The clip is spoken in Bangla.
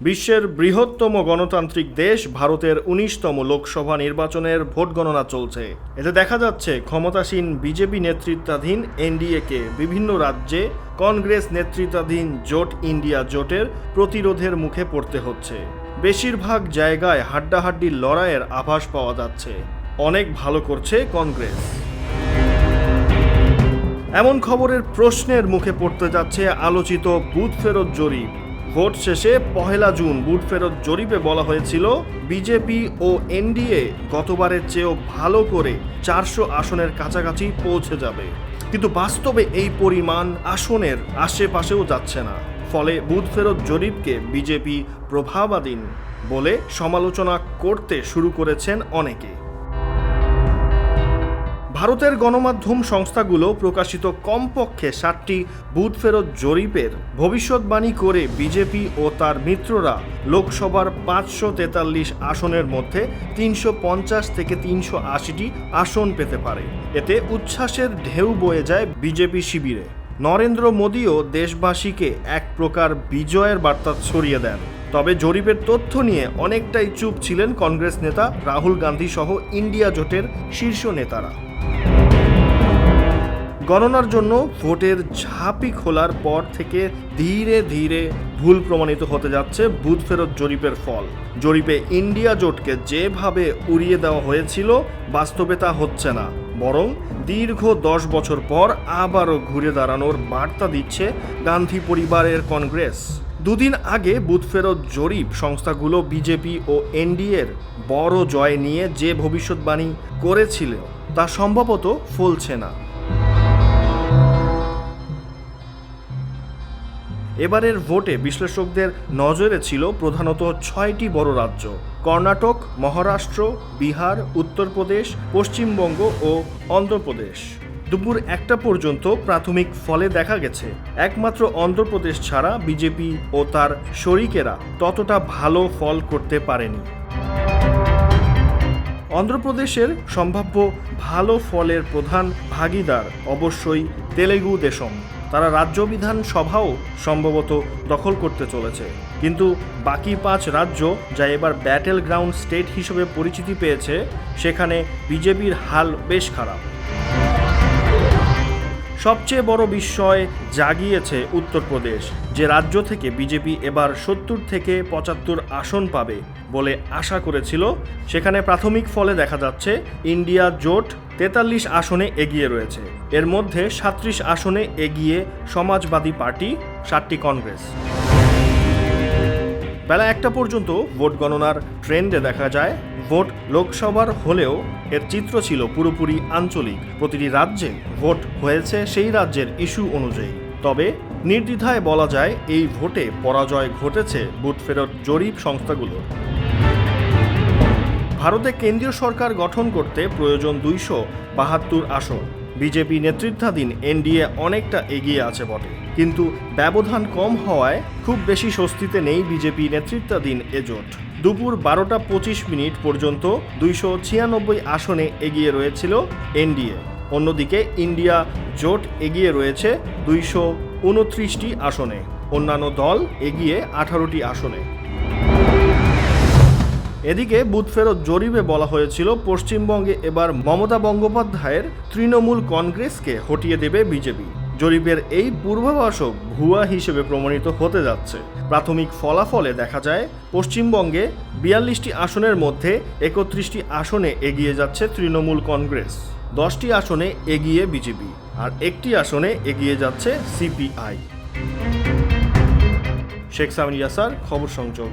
বিশ্বের বৃহত্তম গণতান্ত্রিক দেশ ভারতের ১৯তম লোকসভা নির্বাচনের ভোট গণনা চলছে। এতে দেখা যাচ্ছে ক্ষমতাসীন বিজেপি নেতৃত্বাধীন এনডিএকে বিভিন্ন রাজ্যে কংগ্রেস নেতৃত্বাধীন জোট ইন্ডিয়া জোটের প্রতিরোধের মুখে পড়তে হচ্ছে। বেশিরভাগ জায়গায় হাড্ডাহাড্ডির লড়াইয়ের আভাস পাওয়া যাচ্ছে। অনেক ভালো করছে কংগ্রেস। এমন খবরের প্রশ্নের মুখে পড়তে যাচ্ছে আলোচিত বুথ ফেরত জরিপ। ভোট শেষে ১ জুন বুথ ফেরত জরিপে বলা হয়েছিল বিজেপি ও এনডিএ গতবারের চেয়েও ভালো করে ৪০০ আসনের কাছাকাছি পৌঁছে যাবে, কিন্তু বাস্তবে এই পরিমাণ আসনের আশেপাশেও যাচ্ছে না। ফলে বুথ ফেরত জরিপকে বিজেপি প্রভাবাধীন বলে সমালোচনা করতে শুরু করেছেন অনেকে। ভারতের গণমাধ্যম সংস্থাগুলো প্রকাশিত কমপক্ষে ৭টি বুথ ফেরত জরিপের ভবিষ্যৎবাণী করে বিজেপি ও তার মিত্ররা লোকসভার ৫৪৩ আসনের মধ্যে ৩৫০ থেকে ৩৮০টি আসন পেতে পারে। এতে উচ্ছ্বাসের ঢেউ বয়ে যায় বিজেপি শিবিরে। নরেন্দ্র মোদীও দেশবাসীকে এক প্রকার বিজয়ের বার্তা ছড়িয়ে দেন। তবে জরিপের তথ্য নিয়ে অনেকটাই চুপ ছিলেন কংগ্রেস নেতা রাহুল গান্ধী সহ ইন্ডিয়া জোটের শীর্ষ নেতারা। গণনার জন্য ভোটের ঝাঁপি খোলার পর থেকে ধীরে ধীরে ভুল প্রমাণিত হতে যাচ্ছে বুথ ফেরত জরিপের ফল। জরিপে ইন্ডিয়া জোটকে যেভাবে উড়িয়ে দেওয়া হয়েছিল বাস্তবে তা হচ্ছে না, বরং দীর্ঘ ১০ বছর পর আবারও ঘুরে দাঁড়ানোর বার্তা দিচ্ছে গান্ধী পরিবারের কংগ্রেস। দুদিন আগে বুথ ফেরত জরিপ সংস্থাগুলো বিজেপি ও এনডিএর বড় জয় নিয়ে যে ভবিষ্যৎবাণী করেছিল তা সম্ভবত ফলছে না। এবারের ভোটে বিশ্লেষকদের নজরে ছিল প্রধানত ৬টি বড় রাজ্য: কর্ণাটক, মহারাষ্ট্র, বিহার, উত্তরপ্রদেশ, পশ্চিমবঙ্গ ও অন্ধ্রপ্রদেশ। দুপুর ১টা পর্যন্ত প্রাথমিক ফলে দেখা গেছে একমাত্র অন্ধ্রপ্রদেশ ছাড়া বিজেপি ও তার শরিকেরা ততটা ভালো ফল করতে পারেনি। অন্ধ্রপ্রদেশের সম্ভাব্য ভালো ফলের প্রধান ভাগিদার অবশ্যই তেলেগু দেশম। তারা রাজ্য বিধানসভাও সম্ভবত দখল করতে চলেছে। কিন্তু বাকি ৫ রাজ্য, যা এবার ব্যাটেল গ্রাউন্ড স্টেট হিসেবে পরিচিতি পেয়েছে, সেখানে বিজেপির হাল বেশ খারাপ। সবচেয়ে বড় বিস্ময় জাগিয়েছে উত্তরপ্রদেশ, যে রাজ্য থেকে বিজেপি এবার ৭০ থেকে ৭৫ আসন পাবে বলে আশা করেছিল। সেখানে প্রাথমিক ফলে দেখা যাচ্ছে ইন্ডিয়া জোট ৪৩ আসনে এগিয়ে রয়েছে। এর মধ্যে ৩৭ আসনে এগিয়ে সমাজবাদী পার্টি, ৭টি কংগ্রেস। বেলা ১টা পর্যন্ত ভোট গণনার ট্রেন্ডে দেখা যায় ভোট লোকসভার হলেও এর চিত্র ছিল পুরোপুরি আঞ্চলিক। প্রতিটি রাজ্যে ভোট হয়েছে সেই রাজ্যের ইস্যু অনুযায়ী। তবে নির্দ্বিধায় বলা যায় এই ভোটে পরাজয় ঘটেছে বুথ ফেরত জরিপ সংস্থাগুলোর। ভারতে কেন্দ্রীয় সরকার গঠন করতে প্রয়োজন ২৭২ আসন। বিজেপি নেতৃত্বাধীন এনডিএ অনেকটা এগিয়ে আছে বটে, কিন্তু ব্যবধান কম হওয়ায় খুব বেশি স্বস্তিতে নেই বিজেপি নেতৃত্বাধীন এ জোট। দুপুর ১২টা ২৫ মিনিট পর্যন্ত ২৯৬ আসনে এগিয়ে রয়েছিল এনডিএ। অন্যদিকে ইন্ডিয়া জোট এগিয়ে রয়েছে ২২৯টি আসনে। অন্যান্য দল এগিয়ে ১৮টি আসনে। এদিকে বুথ ফেরত জরিপে বলা হয়েছিল পশ্চিমবঙ্গে এবার মমতা বন্দ্যোপাধ্যায়ের তৃণমূল কংগ্রেসকে হটিয়ে দেবে বিজেপি। জরিপের এই পূর্বাভাসও ভুয়া হিসেবে প্রমাণিত হতে যাচ্ছে। প্রাথমিক ফলাফলে দেখা যায় পশ্চিমবঙ্গে ৪২টি আসনের মধ্যে ৩১টি আসনে এগিয়ে যাচ্ছে তৃণমূল কংগ্রেস, 10টি আসনে এগিয়ে বিজেপি, আর 1টি আসনে এগিয়ে যাচ্ছে সিপিআই। শেখ সামিন ইয়াসার, খবর সংযোগ।